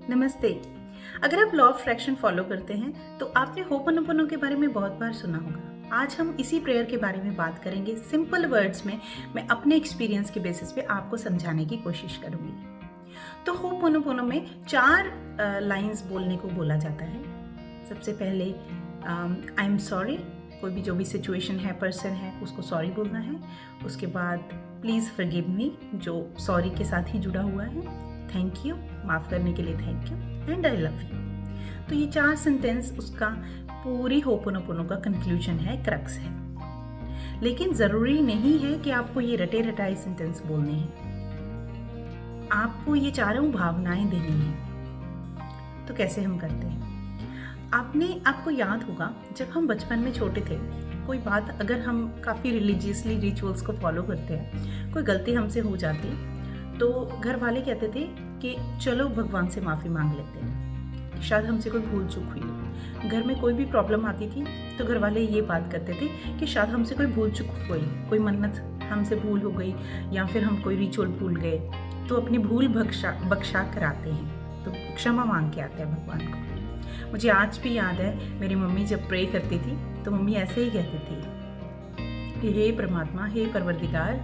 नमस्ते। अगर आप लॉ ऑफ अट्रैक्शन फॉलो करते हैं तो आपने होपोनोपोनो के बारे में बहुत बार सुना होगा। आज हम इसी प्रेयर के बारे में बात करेंगे। सिंपल वर्ड्स में मैं अपने एक्सपीरियंस के बेसिस पे आपको समझाने की कोशिश करूंगी। तो होपोनोपोनो में 4 लाइंस बोलने को बोला जाता है। सबसे पहले आई एम सॉरी, कोई भी जो भी सिचुएशन है, पर्सन है, उसको सॉरी बोलना है। उसके बाद प्लीज़ फॉरगिव मी, जो सॉरी के साथ ही जुड़ा हुआ है। थैंक यू, माफ़ करने के लिए thank you, and I love you. तो ये 4 सेंटेंस उसका पूरी होपोनोपोनो का कंक्लूजन है, क्रक्स है। लेकिन ज़रूरी नहीं है कि आपको ये रटे रटाए सेंटेंस बोलने हैं। आपको ये चारों भावनाएं देनी हैं। तो कैसे हम करते हैं? आपको याद होगा जब हम बचपन में छोटे थे, कोई बात अगर हम काफ़ी रिलीजियसली रिचुअल्स को फॉलो करते हैं, कोई गलती हमसे हो जाती तो घर वाले कहते थे कि चलो भगवान से माफ़ी मांग लेते हैं, शायद हमसे कोई भूल चूक हुई। घर में कोई भी प्रॉब्लम आती थी तो घर वाले ये बात करते थे कि शायद हमसे कोई भूल चूक हुई, कोई मन्नत हमसे भूल हो गई या फिर हम कोई रिचुअल भूल गए, तो अपनी भूल बख्शा कराते हैं, तो क्षमा मांग के आते हैं भगवान को। मुझे आज भी याद है, मेरी मम्मी जब प्रे करती थी तो मम्मी ऐसे ही कहती थी कि हे परमात्मा, हे परवरदिगार,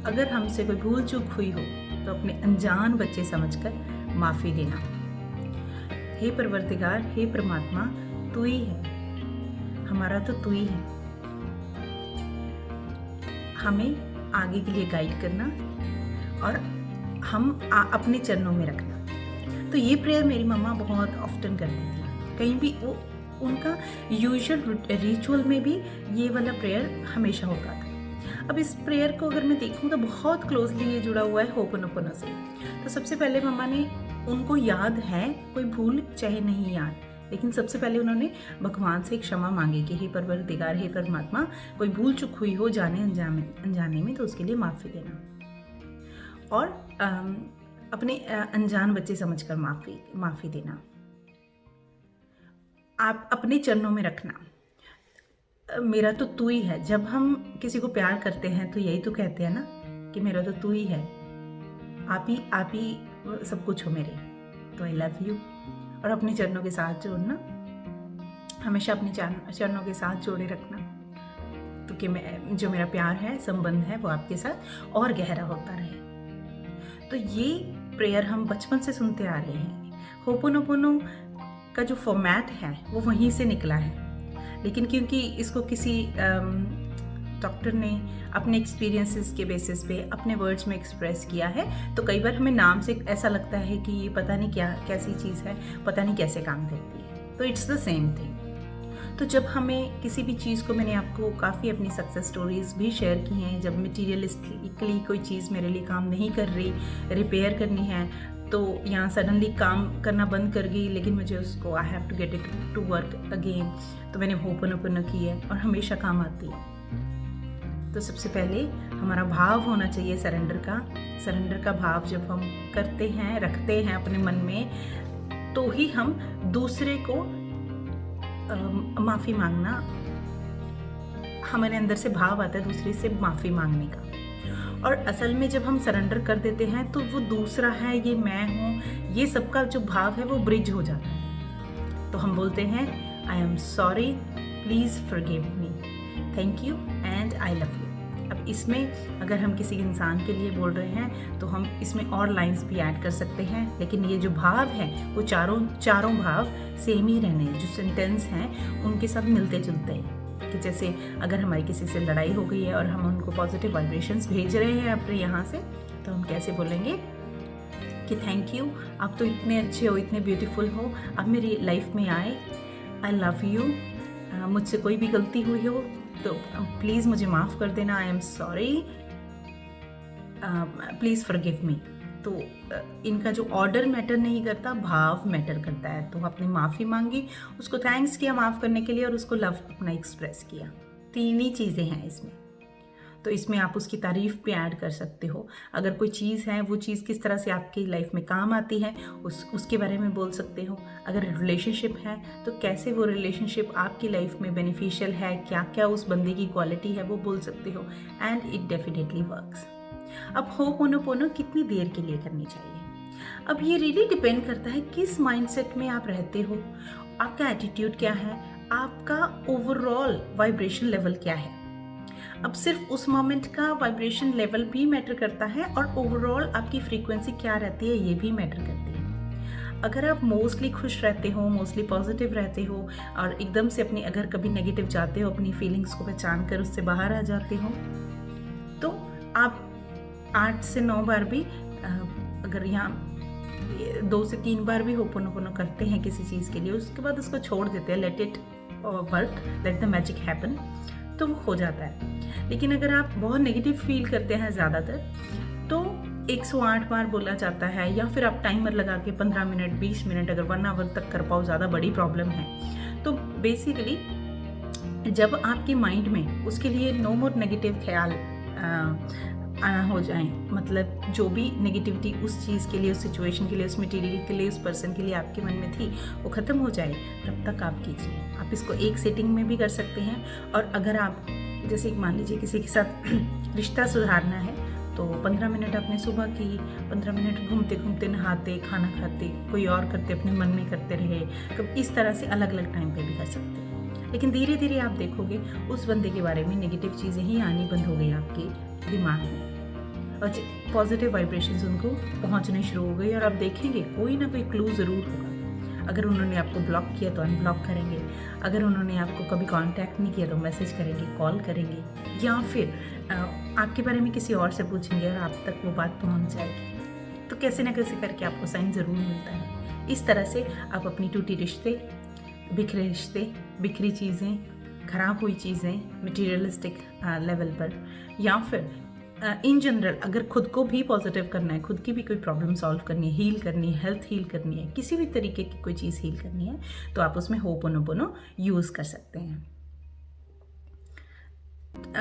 अगर हमसे कोई भूल चूक हुई हो तो अपने अनजान बच्चे समझकर माफ़ी देना। हे परवरदिगार, हे परमात्मा, तू ही है, हमारा तो तू ही है, हमें आगे के लिए गाइड करना और हम अपने चरणों में रखना। तो ये प्रेयर मेरी मम्मा बहुत ऑफ्टन करती थी। कहीं भी वो उनका यूजुअल रिचुअल में भी ये वाला प्रेयर हमेशा होता था। अब इस प्रेयर को अगर मैं देखूं तो बहुत क्लोजली ये जुड़ा हुआ है होपोनोपोनो से। तो सबसे पहले मम्मा ने, उनको याद है कोई भूल चाहे नहीं याद, लेकिन सबसे पहले उन्होंने भगवान से क्षमा मांगी कि हे परवरदिगार, हे परमात्मा, कोई भूल चूक हुई हो जाने अनजाने में तो उसके लिए माफ़ी देना और अपने अनजान बच्चे समझकर माफ़ी देना। आप अपने चरणों में रखना। मेरा तो तू ही है। जब हम किसी को प्यार करते हैं तो यही तो कहते हैं ना कि मेरा तो तू ही है, आप ही सब कुछ हो मेरे, तो आई लव यू। और अपने चरणों के साथ जोड़ना, हमेशा अपने चरणों के साथ जोड़े रखना, तो कि मैं जो मेरा प्यार है, संबंध है, वो आपके साथ और गहरा होता रहे। तो ये प्रेयर हम बचपन से सुनते आ रहे हैं। होपोनोपोनो का जो फॉर्मेट है वो वहीं से निकला है, लेकिन क्योंकि इसको किसी डॉक्टर ने अपने एक्सपीरियंसेस के बेसिस पे अपने वर्ड्स में एक्सप्रेस किया है, तो कई बार हमें नाम से ऐसा लगता है कि ये पता नहीं क्या कैसी चीज़ है, पता नहीं कैसे काम करती है। तो इट्स द सेम थिंग। तो जब हमें किसी भी चीज़ को, मैंने आपको काफ़ी अपनी सक्सेस स्टोरीज भी शेयर की हैं, जब मटीरियलिस्टिकली कोई चीज़ मेरे लिए काम नहीं कर रही, रिपेयर करनी है, तो यहाँ सडनली काम करना बंद कर गई, लेकिन मुझे उसको I have to get it to work again, तो मैंने होपोनोपोनो की है और हमेशा काम आती है। तो सबसे पहले हमारा भाव होना चाहिए सरेंडर का भाव जब हम करते हैं, रखते हैं अपने मन में, तो ही हम दूसरे को माफ़ी मांगना, हमारे अंदर से भाव आता है दूसरे से माफ़ी मांगने का। और असल में जब हम सरेंडर कर देते हैं तो वो दूसरा है, ये मैं हूँ, ये सबका जो भाव है वो ब्रिज हो जाता है। तो हम बोलते हैं I am sorry, please forgive me, thank you and I love you. अब इसमें अगर हम किसी इंसान के लिए बोल रहे हैं तो हम इसमें और लाइंस भी ऐड कर सकते हैं, लेकिन ये जो भाव है वो चारों भाव सेम ही रहने, जो सेंटेंस हैं उनके साथ मिलते जुलते हैं। कि जैसे अगर हमारी किसी से लड़ाई हो गई है और हम उनको पॉजिटिव वाइब्रेशंस भेज रहे हैं अपने यहाँ से, तो हम कैसे बोलेंगे कि थैंक यू, आप तो इतने अच्छे हो, इतने ब्यूटीफुल हो, आप मेरी लाइफ में आए, आई लव यू, मुझसे कोई भी गलती हुई हो तो प्लीज़ मुझे माफ़ कर देना, I am sorry, please forgive me. तो इनका जो ऑर्डर मैटर नहीं करता, भाव मैटर करता है। तो आपने माफ़ी मांगी, उसको थैंक्स किया माफ़ करने के लिए और उसको लव अपना एक्सप्रेस किया। 3 ही चीज़ें हैं इसमें। तो इसमें आप उसकी तारीफ़ भी ऐड कर सकते हो। अगर कोई चीज़ है, वो चीज़ किस तरह से आपकी लाइफ में काम आती है, उसके बारे में बोल सकते हो। अगर रिलेशनशिप है तो कैसे वो रिलेशनशिप आपकी लाइफ में बेनिफिशियल है, क्या क्या उस बंदे की क्वालिटी है, वो बोल सकते हो। And it definitely works. अब होपोनोपोनो कितनी देर के लिए करनी चाहिए? अब ये रियली डिपेंड करता है किस माइंडसेट में आप रहते हो, आपका एटीट्यूड क्या है, आपका ओवरऑल वाइब्रेशन लेवल क्या है। अब सिर्फ उस मोमेंट का वाइब्रेशन लेवल भी मैटर करता है और ओवरऑल आपकी फ्रीक्वेंसी क्या रहती है ये भी मैटर करती है। अगर आप मोस्टली खुश रहते हो, मोस्टली पॉजिटिव रहते हो और एकदम से अपनी अगर कभी नेगेटिव जाते हो, अपनी फीलिंग्स को पहचान कर उससे बाहर आ जाते हो, तो आप 8 से 9 बार भी अगर यहाँ 2 से 3 बार भी होपोनोपोनो करते हैं किसी चीज़ के लिए, उसके बाद उसको छोड़ देते हैं, let it work, let the magic happen, तो वो हो जाता है। लेकिन अगर आप बहुत नेगेटिव फील करते हैं ज़्यादातर, तो 108 बार बोला जाता है, या फिर आप टाइमर लगा के 15 मिनट 20 मिनट अगर 1 आवर तक कर पाओ, ज़्यादा बड़ी प्रॉब्लम है। तो बेसिकली जब आपके माइंड में उसके लिए नो मोर नेगेटिव ख्याल हो जाए, मतलब जो भी नेगेटिविटी उस चीज़ के लिए, उस सिचुएशन के लिए, उस मटेरियल के लिए, उस पर्सन के लिए आपके मन में थी, वो ख़त्म हो जाए, तब तक आप कीजिए। आप इसको एक सेटिंग में भी कर सकते हैं। और अगर आप जैसे मान लीजिए किसी के साथ रिश्ता सुधारना है, तो 15 मिनट आपने सुबह की, 15 मिनट घूमते घूमते, नहाते, खाना खाते, कोई और करते, अपने मन में करते रहे, कब इस तरह से अलग अलग टाइम पे भी कर सकते हैं। लेकिन धीरे धीरे आप देखोगे उस बंदे के बारे में नेगेटिव चीज़ें ही आनी बंद हो गई आपके दिमाग में, और पॉजिटिव वाइब्रेशंस उनको पहुंचने शुरू हो गई, और आप देखेंगे कोई ना कोई क्लू ज़रूर होगा। अगर उन्होंने आपको ब्लॉक किया तो अनब्लॉक करेंगे, अगर उन्होंने आपको कभी कांटेक्ट नहीं किया तो मैसेज करेंगे, कॉल करेंगे, या फिर आपके बारे में किसी और से पूछेंगे और आप तक वो बात पहुंच जाएगी। तो कैसे ना कैसे करके आपको साइन ज़रूर मिलता है। इस तरह से आप अपनी टूटी रिश्ते, बिखरे रिश्ते, बिखरी चीज़ें, ख़राब हुई चीज़ें मटीरियलिस्टिक लेवल पर, या फिर इन जनरल अगर खुद को भी पॉजिटिव करना है, खुद की भी कोई प्रॉब्लम सॉल्व करनी है, हील करनी है, हेल्थ हील करनी है, किसी भी तरीके की कोई चीज़ हील करनी है, तो आप उसमें होपोनोपोनो यूज़ कर सकते हैं।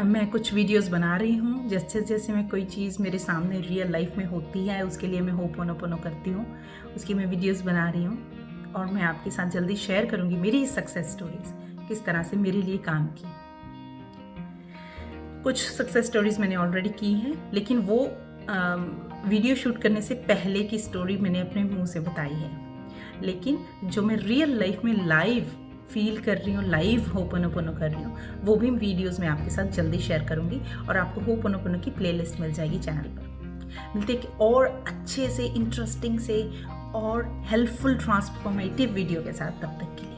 मैं कुछ वीडियोस बना रही हूँ, जैसे जैसे मैं कोई चीज़ मेरे सामने रियल लाइफ में होती है, उसके लिए मैं होपोनोपोनो करती हूँ, उसकी मैं वीडियोस बना रही हूँ, और मैं आपके साथ जल्दी शेयर करूँगी मेरी सक्सेस स्टोरीज, किस तरह से मेरे लिए काम की। कुछ सक्सेस स्टोरीज मैंने ऑलरेडी की हैं, लेकिन वो वीडियो शूट करने से पहले की स्टोरी मैंने अपने मुंह से बताई है। लेकिन जो मैं रियल लाइफ में लाइव फील कर रही हूँ, लाइव होपोनोपोनो कर रही हूँ, वो भी वीडियोस मैं आपके साथ जल्दी शेयर करूँगी, और आपको होपोनोपोनो की प्लेलिस्ट मिल जाएगी चैनल पर। मिलते हैं कि और अच्छे से, इंटरेस्टिंग से और हेल्पफुल ट्रांसफॉर्मेटिव वीडियो के साथ। तब तक के लिए